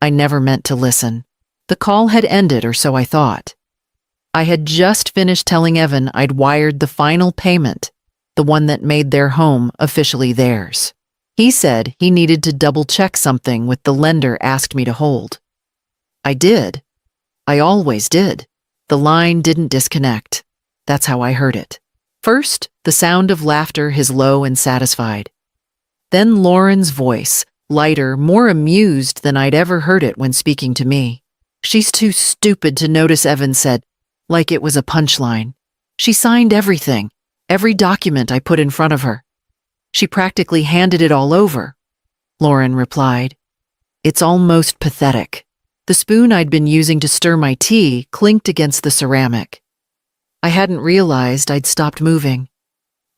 I never meant to listen. The call had ended, or so I thought. I had just finished telling Evan I'd wired the final payment, the one that made their home officially theirs. He said he needed to double-check something with the lender asked me to hold. I did. I always did. The line didn't disconnect. That's how I heard it. First, the sound of laughter, his low and satisfied. Then Lauren's voice, lighter, more amused than I'd ever heard it when speaking to me. "She's too stupid to notice," Evan said, like it was a punchline. "She signed everything, every document I put in front of her. She practically handed it all over." Lauren replied. "It's almost pathetic." The spoon I'd been using to stir my tea clinked against the ceramic. I hadn't realized I'd stopped moving.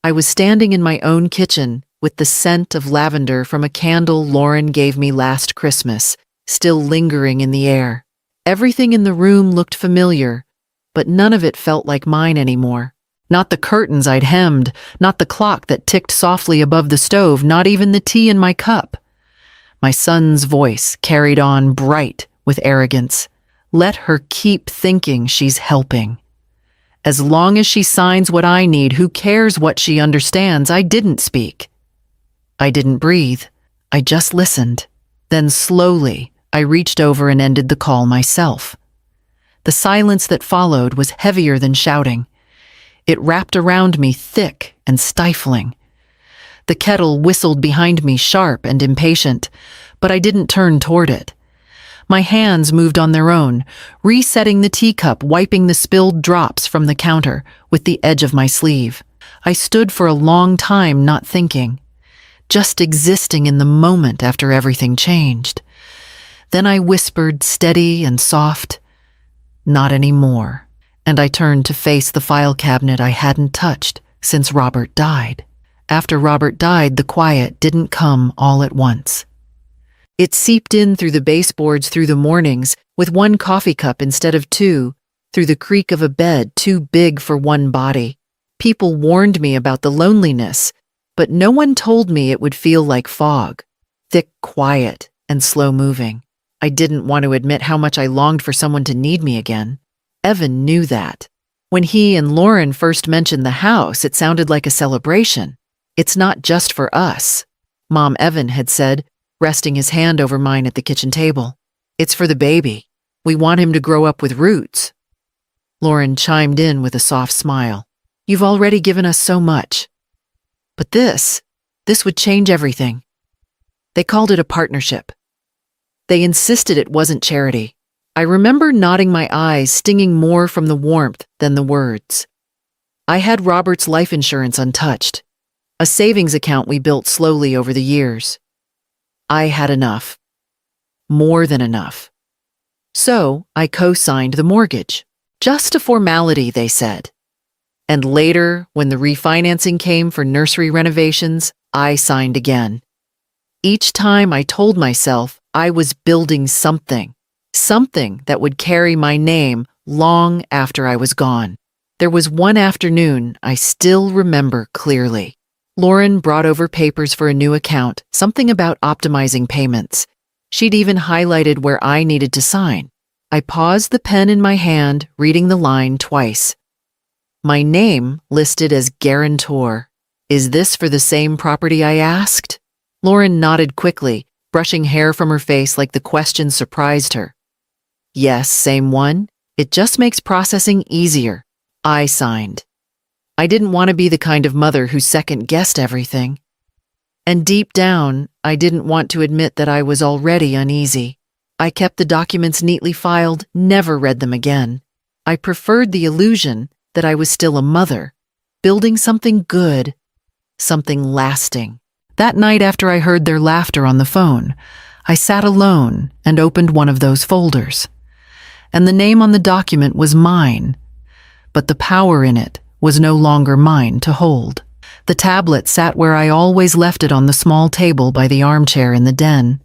I was standing in my own kitchen with the scent of lavender from a candle Lauren gave me last Christmas still lingering in the air. Everything in the room looked familiar, but none of it felt like mine anymore. Not the curtains I'd hemmed, not the clock that ticked softly above the stove, not even the tea in my cup. My son's voice carried on bright with arrogance. "Let her keep thinking she's helping. As long as she signs what I need, who cares what she understands?" I didn't speak. I didn't breathe. I just listened. Then slowly, I reached over and ended the call myself. The silence that followed was heavier than shouting. It wrapped around me thick and stifling. The kettle whistled behind me, sharp and impatient, but I didn't turn toward it. My hands moved on their own, resetting the teacup, wiping the spilled drops from the counter with the edge of my sleeve. I stood for a long time, not thinking, just existing in the moment after everything changed. Then I whispered, steady and soft, "Not anymore," and I turned to face the file cabinet I hadn't touched since Robert died. After Robert died, the quiet didn't come all at once. It seeped in through the baseboards, through the mornings, with one coffee cup instead of two, through the creak of a bed too big for one body. People warned me about the loneliness, but no one told me it would feel like fog, thick, quiet, and slow-moving. I didn't want to admit how much I longed for someone to need me again. Evan knew that. When he and Lauren first mentioned the house, it sounded like a celebration. "It's not just for us," Mom Evan had said, resting his hand over mine at the kitchen table. "It's for the baby. We want him to grow up with roots." Lauren chimed in with a soft smile. "You've already given us so much. But this would change everything." They called it a partnership. They insisted it wasn't charity. I remember nodding my eyes, stinging more from the warmth than the words. I had Robert's life insurance untouched, a savings account we built slowly over the years. I had enough. More than enough. So I co-signed the mortgage. Just a formality, they said. And later, when the refinancing came for nursery renovations, I signed again. Each time I told myself I was building something that would carry my name long after I was gone. There was one afternoon I still remember clearly. Lauren brought over papers for a new account, something about optimizing payments. She'd even highlighted where I needed to sign. I paused the pen in my hand, reading the line twice. My name listed as guarantor. "Is this for the same property?" I asked. Lauren nodded quickly, brushing hair from her face like the question surprised her. "Yes, same one. It just makes processing easier." I signed. I didn't want to be the kind of mother who second-guessed everything. And deep down, I didn't want to admit that I was already uneasy. I kept the documents neatly filed, never read them again. I preferred the illusion that I was still a mother, building something good, something lasting. That night after I heard their laughter on the phone, I sat alone and opened one of those folders. And the name on the document was mine, but the power in it was no longer mine to hold. The tablet sat where I always left it, on the small table by the armchair in the den.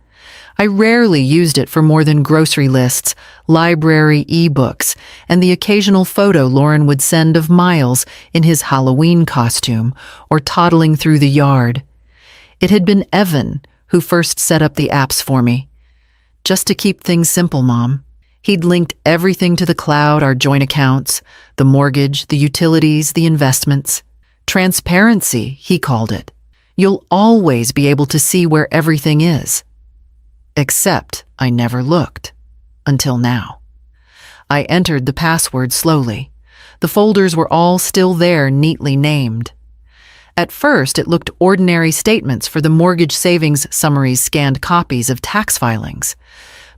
I rarely used it for more than grocery lists, library e-books, and the occasional photo Lauren would send of Miles in his Halloween costume or toddling through the yard. It had been Evan who first set up the apps for me. just to keep things simple, Mom. He'd linked everything to the cloud, our joint accounts, the mortgage, the utilities, the investments. Transparency, he called it. You'll always be able to see where everything is. Except I never looked. Until now. I entered the password slowly. The folders were all still there, neatly named. At first, it looked ordinary statements for the mortgage savings summaries, scanned copies of tax filings.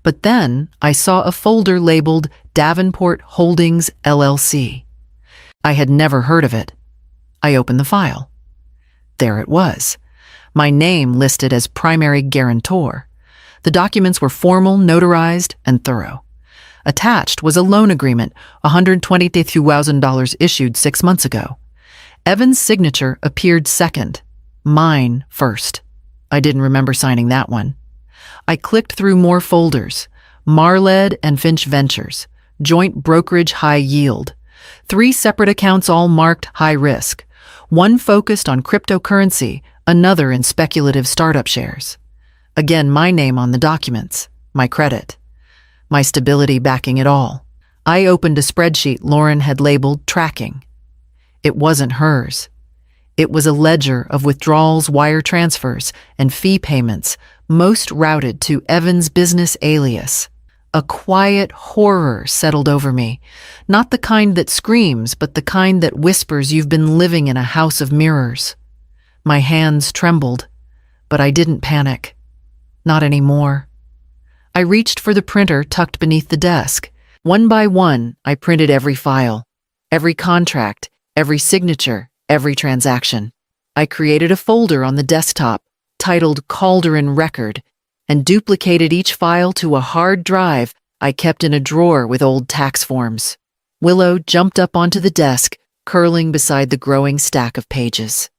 But then I saw a folder labeled Davenport Holdings, LLC. I had never heard of it. I opened the file. There it was. My name listed as primary guarantor. The documents were formal, notarized, and thorough. Attached was a loan agreement, $120,000 issued 6 months ago. Evan's signature appeared second, mine first. I didn't remember signing that one. I clicked through more folders. Marled and Finch Ventures, joint brokerage high yield. 3 separate accounts all marked high risk. One focused on cryptocurrency, another in speculative startup shares. Again, my name on the documents, my credit, my stability backing it all. I opened a spreadsheet Lorraine had labeled tracking. It wasn't hers. It was a ledger of withdrawals, wire transfers, and fee payments, most routed to Evan's business alias. A quiet horror settled over me, not the kind that screams, but the kind that whispers you've been living in a house of mirrors. My hands trembled, but I didn't panic. Not anymore. I reached for the printer tucked beneath the desk. One by one, I printed every file, every contract, every signature, every transaction. I created a folder on the desktop titled Calderon Record and duplicated each file to a hard drive I kept in a drawer with old tax forms. Willow jumped up onto the desk, curling beside the growing stack of pages.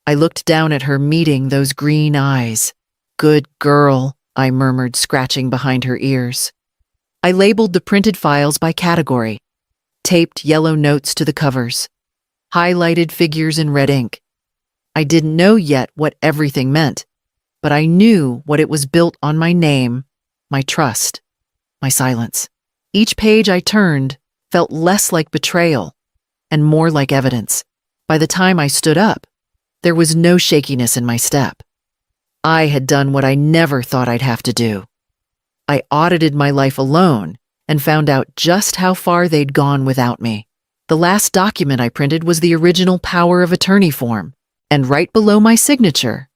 I looked down at her, meeting those green eyes. "Good girl," I murmured, scratching behind her ears. I labeled the printed files by category, taped yellow notes to the covers, highlighted figures in red ink. I didn't know yet what everything meant, but I knew what it was built on: my name, my trust, my silence. Each page I turned felt less like betrayal and more like evidence. By the time I stood up, there was no shakiness in my step. I had done what I never thought I'd have to do. I audited my life alone and found out just how far they'd gone without me. The last document I printed was the original power of attorney form, and right below my signature,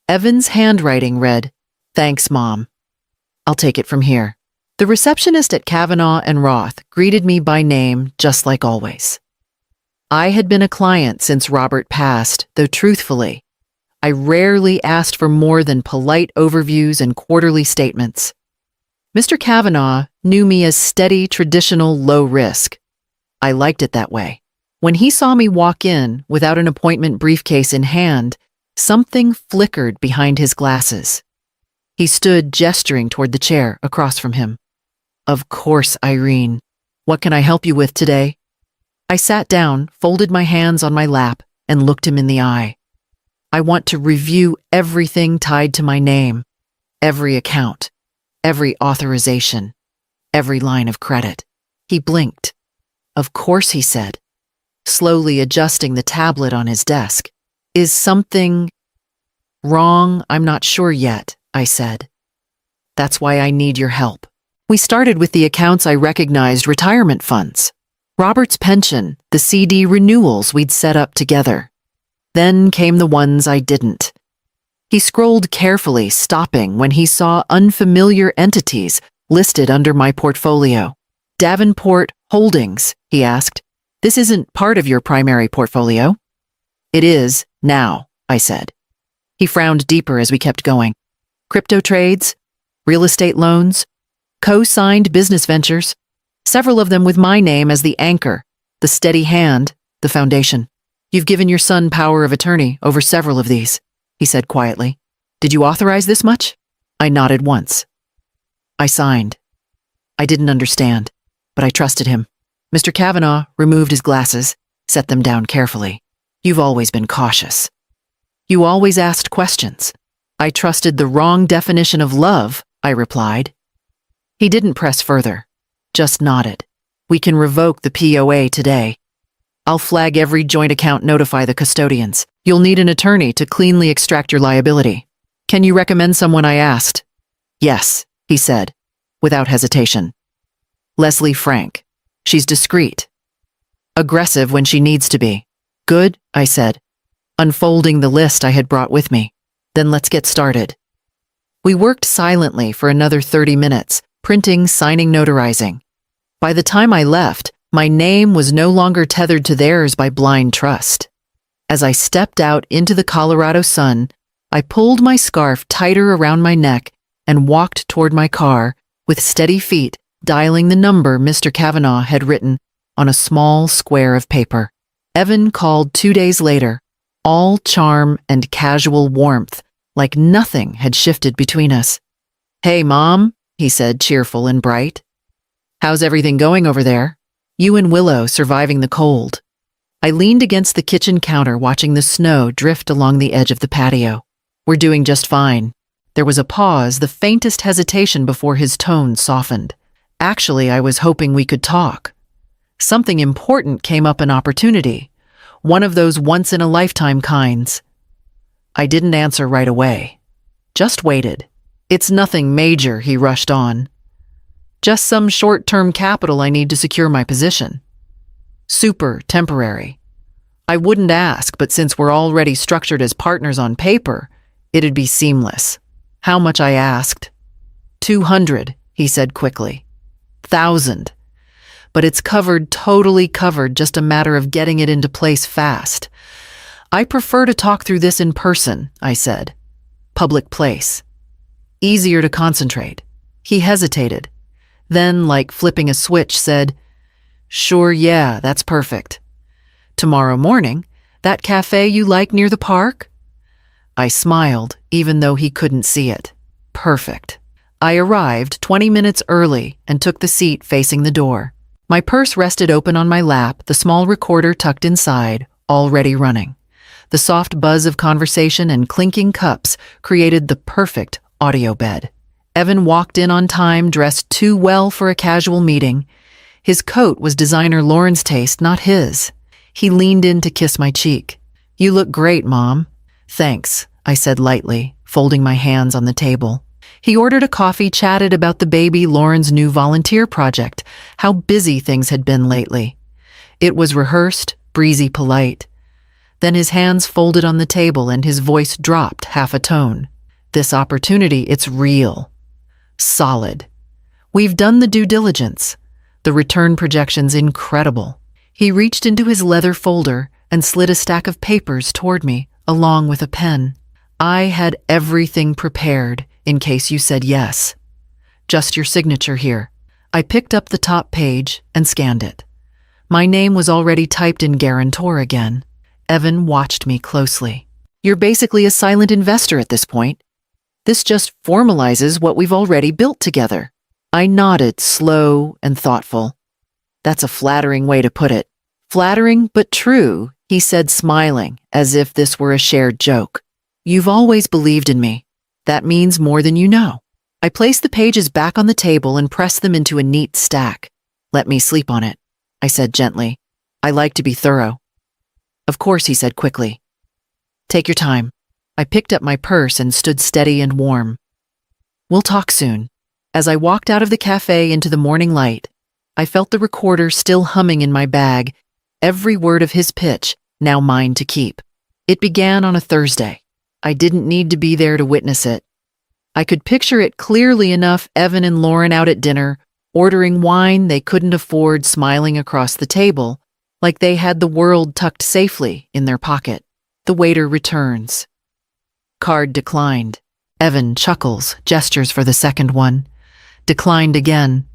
Evan's handwriting read, "Thanks, Mom. I'll take it from here." The receptionist at Kavanaugh and Roth greeted me by name, just like always. I had been a client since Robert passed, though truthfully, I rarely asked for more than polite overviews and quarterly statements. Mr. Kavanaugh knew me as steady, traditional, low risk. I liked it that way. When he saw me walk in without an appointment briefcase in hand, something flickered behind his glasses. He stood gesturing toward the chair across from him. "Of course, Irene. What can I help you with today?" I sat down, folded my hands on my lap, and looked him in the eye. "I want to review everything tied to my name, every account, every authorization, every line of credit." He blinked. "Of course," he said, slowly adjusting the tablet on his desk. "Is something wrong?" "I'm not sure yet," I said. "That's why I need your help." We started with the accounts I recognized: retirement funds, Robert's pension, the CD renewals we'd set up together. Then came the ones I didn't. He scrolled carefully, stopping when he saw unfamiliar entities listed under my portfolio. "Davenport Holdings," he asked. "This isn't part of your primary portfolio." "It is now," I said. He frowned deeper as we kept going. "Crypto trades, real estate loans, co-signed business ventures, several of them with my name as the anchor, the steady hand, the foundation. You've given your son power of attorney over several of these," he said quietly. "Did you authorize this much?" I nodded once. I signed. I didn't understand, but I trusted him. Mr. Kavanaugh removed his glasses, set them down carefully. "You've always been cautious. You always asked questions." "I trusted the wrong definition of love," I replied. He didn't press further, just nodded. We can revoke the POA today. I'll flag every joint account, notify the custodians. You'll need an attorney to cleanly extract your liability. Can you recommend someone? I asked. Yes, he said, without hesitation. Leslie Frank. She's discreet. Aggressive when she needs to be. Good, I said, unfolding the list I had brought with me. Then let's get started. We worked silently for another 30 minutes, printing, signing, notarizing. By the time I left, my name was no longer tethered to theirs by blind trust. As I stepped out into the Colorado sun, I pulled my scarf tighter around my neck and walked toward my car with steady feet, dialing the number Mr. Kavanaugh had written on a small square of paper. Evan called 2 days later, all charm and casual warmth, like nothing had shifted between us. Hey, Mom, he said, cheerful and bright. How's everything going over there? You and Willow surviving the cold. I leaned against the kitchen counter watching the snow drift along the edge of the patio. We're doing just fine. There was a pause, the faintest hesitation before his tone softened. Actually, I was hoping we could talk. Something important came up, an opportunity. One of those once-in-a-lifetime kinds. I didn't answer right away. Just waited. It's nothing major, he rushed on. Just some short-term capital I need to secure my position. Super temporary. I wouldn't ask, but since we're already structured as partners on paper, it'd be seamless. How much? I asked. 200, he said quickly. 1,000. But it's covered, totally covered, just a matter of getting it into place fast. I prefer to talk through this in person, I said. Public place. Easier to concentrate. He hesitated. Then, like flipping a switch, said, Sure, yeah, that's perfect. Tomorrow morning, that cafe you like near the park? I smiled, even though he couldn't see it. Perfect. I arrived 20 minutes early and took the seat facing the door. My purse rested open on my lap, the small recorder tucked inside, already running. The soft buzz of conversation and clinking cups created the perfect audio bed. Evan walked in on time, dressed too well for a casual meeting. His coat was designer Lauren's taste, not his. He leaned in to kiss my cheek. You look great, Mom. Thanks, I said lightly, folding my hands on the table. He ordered a coffee, chatted about the baby, Lauren's new volunteer project, how busy things had been lately. It was rehearsed, breezy, polite. Then his hands folded on the table and his voice dropped half a tone. This opportunity, it's real. Solid. We've done the due diligence. The return projection's incredible. He reached into his leather folder and slid a stack of papers toward me, along with a pen. I had everything prepared in case you said yes. Just your signature here. I picked up the top page and scanned it. My name was already typed in guarantor again. Evan watched me closely. You're basically a silent investor at this point. This just formalizes what we've already built together. I nodded, slow and thoughtful. That's a flattering way to put it. Flattering but true, he said, smiling, as if this were a shared joke. You've always believed in me. That means more than you know. I placed the pages back on the table and pressed them into a neat stack. Let me sleep on it, I said gently. I like to be thorough. Of course, he said quickly. Take your time. I picked up my purse and stood steady and warm. We'll talk soon. As I walked out of the cafe into the morning light, I felt the recorder still humming in my bag, every word of his pitch, now mine to keep. It began on a Thursday. I didn't need to be there to witness it. I could picture it clearly enough, Evan and Lauren out at dinner, ordering wine they couldn't afford, smiling across the table, like they had the world tucked safely in their pocket. The waiter returns. Card declined. Evan chuckles, gestures for the second one. Declined again.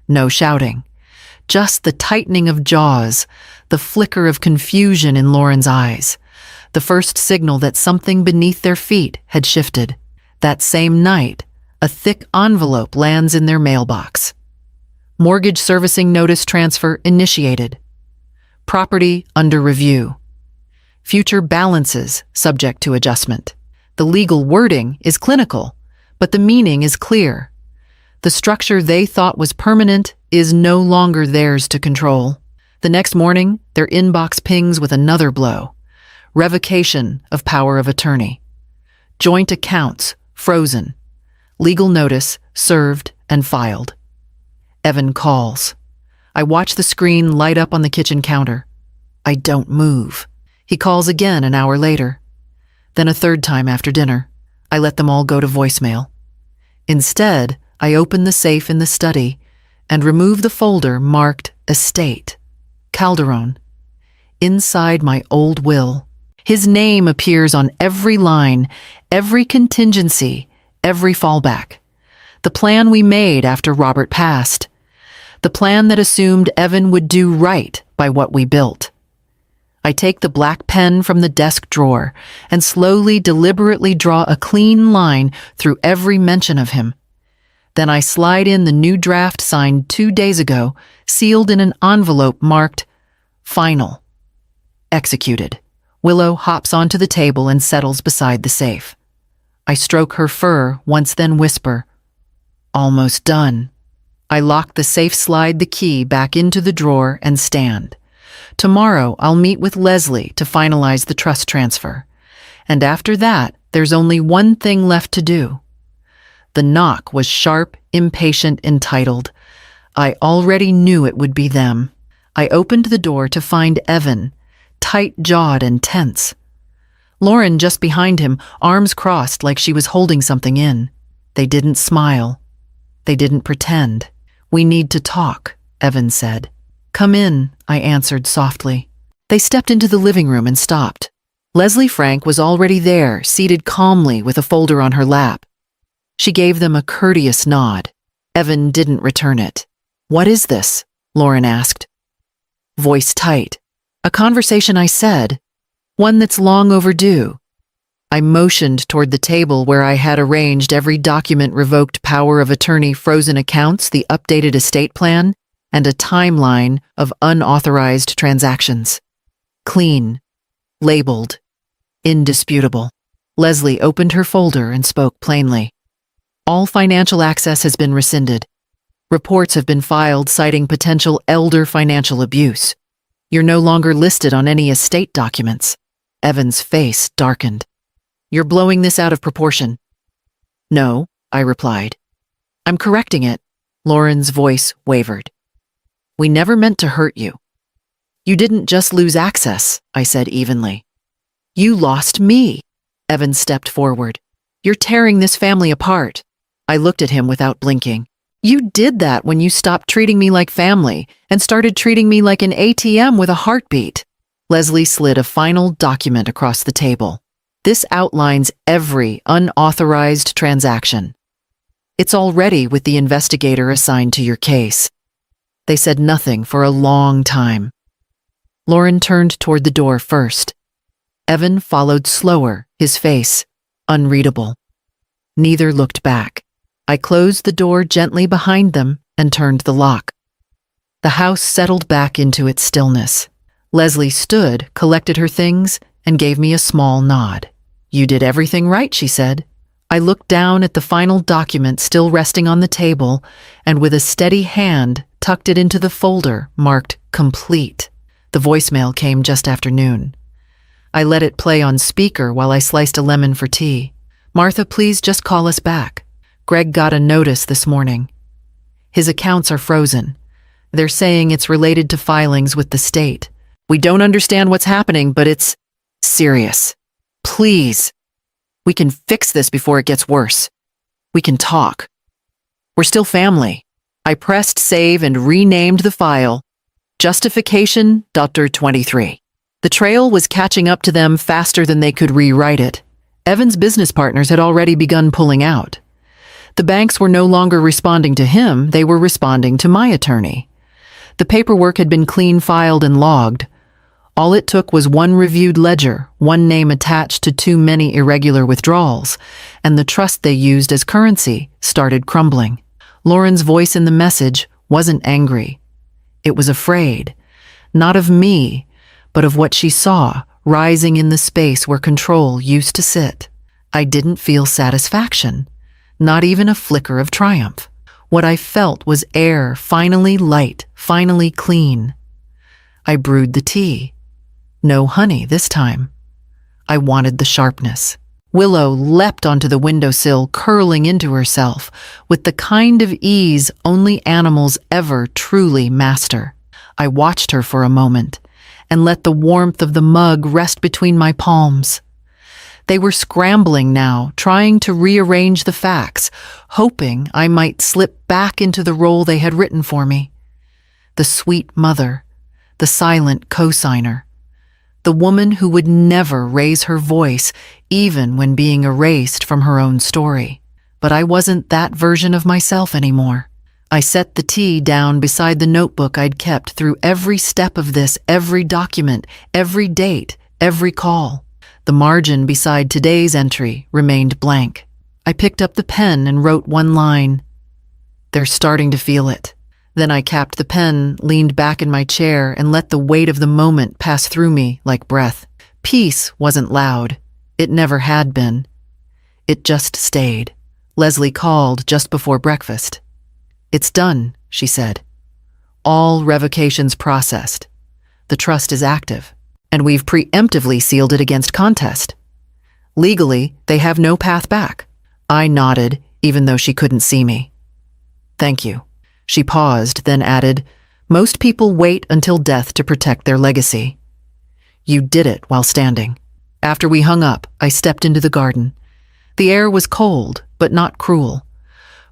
No shouting. Just the tightening of jaws, the flicker of confusion in Lauren's eyes. The first signal that something beneath their feet had shifted. That same night, a thick envelope lands in their mailbox. Mortgage servicing notice transfer initiated. Property under review. Future balances subject to adjustment. The legal wording is clinical, but the meaning is clear. The structure they thought was permanent is no longer theirs to control. The next morning, their inbox pings with another blow. Revocation of power of attorney. Joint accounts frozen. Legal notice served and filed. Evan calls. I watch the screen light up on the kitchen counter. I don't move. He calls again an hour later. Then a third time after dinner. I let them all go to voicemail. Instead, I open the safe in the study and remove the folder marked Estate. Calderon. Inside my old will. His name appears on every line, every contingency, every fallback. The plan we made after Robert passed. The plan that assumed Evan would do right by what we built. I take the black pen from the desk drawer and slowly, deliberately draw a clean line through every mention of him. Then I slide in the new draft signed 2 days ago, sealed in an envelope marked Final. Executed. Willow hops onto the table and settles beside the safe. I stroke her fur once, then whisper, Almost done. I lock the safe, slide the key back into the drawer, and stand. Tomorrow, I'll meet with Leslie to finalize the trust transfer. And after that, there's only one thing left to do. The knock was sharp, impatient, entitled. I already knew it would be them. I opened the door to find Evan, tight-jawed and tense. Lauren just behind him, arms crossed like she was holding something in. They didn't smile. They didn't pretend. We need to talk, Evan said. Come in, I answered softly. They stepped into the living room and stopped. Leslie Frank was already there, seated calmly with a folder on her lap. She gave them a courteous nod. Evan didn't return it. What is this? Lauren asked. Voice tight. A conversation, I said. One that's long overdue. I motioned toward the table where I had arranged every document, revoked power of attorney, frozen accounts, the updated estate plan, and a timeline of unauthorized transactions. Clean. Labeled. Indisputable. Leslie opened her folder and spoke plainly. All financial access has been rescinded. Reports have been filed citing potential elder financial abuse. You're no longer listed on any estate documents. Evan's face darkened. You're blowing this out of proportion. No, I replied. I'm correcting it. Lauren's voice wavered. We never meant to hurt you. You didn't just lose access, I said evenly. You lost me. Evan stepped forward. You're tearing this family apart. I looked at him without blinking. You did that when you stopped treating me like family and started treating me like an ATM with a heartbeat. Leslie slid a final document across the table. This outlines every unauthorized transaction. It's already with the investigator assigned to your case. They said nothing for a long time. Lauren turned toward the door first. Evan followed slower, his face unreadable. Neither looked back. I closed the door gently behind them and turned the lock. The house settled back into its stillness. Leslie stood, collected her things, and gave me a small nod. You did everything right, she said. I looked down at the final document still resting on the table and with a steady hand tucked it into the folder marked complete. The voicemail came just after noon. I let it play on speaker while I sliced a lemon for tea. Martha, please just call us back. Greg got a notice this morning. His accounts are frozen. They're saying it's related to filings with the state. We don't understand what's happening, but it's serious. Please. We can fix this before it gets worse. We can talk. We're still family. I pressed save and renamed the file Justification Dr. 23. The trail was catching up to them faster than they could rewrite it. Evan's business partners had already begun pulling out. The banks were no longer responding to him, they were responding to my attorney. The paperwork had been clean filed and logged. All it took was one reviewed ledger, one name attached to too many irregular withdrawals, and the trust they used as currency started crumbling. Lauren's voice in the message wasn't angry. It was afraid, not of me, but of what she saw rising in the space where control used to sit. I didn't feel satisfaction, not even a flicker of triumph. What I felt was air, finally light, finally clean. I brewed the tea. No honey this time. I wanted the sharpness. Willow leapt onto the windowsill, curling into herself, with the kind of ease only animals ever truly master. I watched her for a moment, and let the warmth of the mug rest between my palms. They were scrambling now, trying to rearrange the facts, hoping I might slip back into the role they had written for me. The sweet mother, the silent co-signer, the woman who would never raise her voice even when being erased from her own story. But I wasn't that version of myself anymore. I set the tea down beside the notebook I'd kept through every step of this, every document, every date, every call. The margin beside today's entry remained blank. I picked up the pen and wrote one line. "They're starting to feel it." Then I capped the pen, leaned back in my chair, and let the weight of the moment pass through me like breath. Peace wasn't loud. It never had been. It just stayed. Leslie called just before breakfast. "It's done," she said. "All revocations processed. The trust is active, and we've preemptively sealed it against contest. Legally, they have no path back." I nodded, even though she couldn't see me. "Thank you." She paused, then added, "Most people wait until death to protect their legacy. You did it while standing." After we hung up, I stepped into the garden. The air was cold, but not cruel.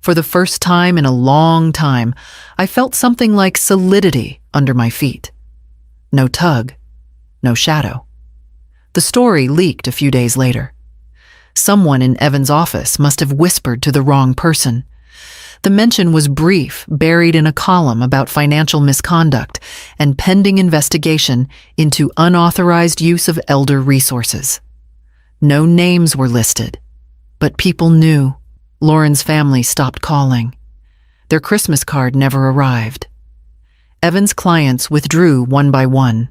For the first time in a long time, I felt something like solidity under my feet. No tug, no shadow. The story leaked a few days later. Someone in Evan's office must have whispered to the wrong person. The mention was brief, buried in a column about financial misconduct and pending investigation into unauthorized use of elder resources. No names were listed, but people knew. Lauren's family stopped calling. Their Christmas card never arrived. Evan's clients withdrew one by one.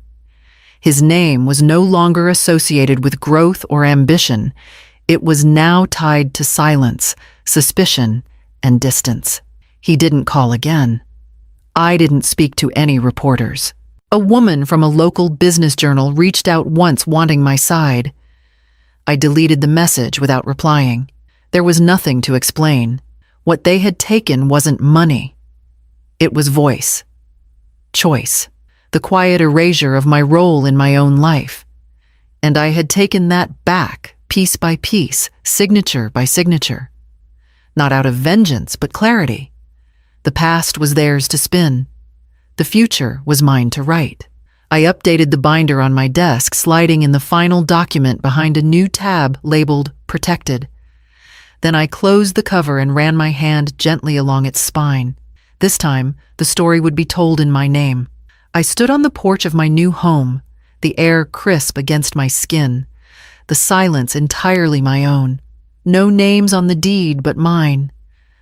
His name was no longer associated with growth or ambition. It was now tied to silence, suspicion, and distance. He didn't call again. I didn't speak to any reporters. A woman from a local business journal reached out once wanting my side. I deleted the message without replying. There was nothing to explain. What they had taken wasn't money. It was voice. Choice. The quiet erasure of my role in my own life. And I had taken that back, piece by piece, signature by signature. Not out of vengeance, but clarity. The past was theirs to spin. The future was mine to write. I updated the binder on my desk, sliding in the final document behind a new tab labeled Protected. Then I closed the cover and ran my hand gently along its spine. This time, the story would be told in my name. I stood on the porch of my new home, the air crisp against my skin, the silence entirely my own. No names on the deed but mine.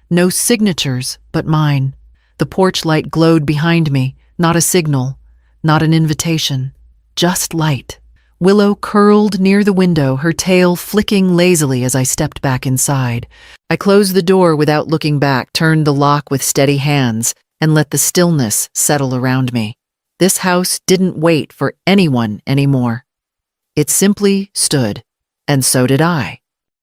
No signatures but mine. The porch light glowed behind me, not a signal, not an invitation, just light. Willow curled near the window, her tail flicking lazily as I stepped back inside. I closed the door without looking back, turned the lock with steady hands, and let the stillness settle around me. This house didn't wait for anyone anymore. It simply stood, and so did I.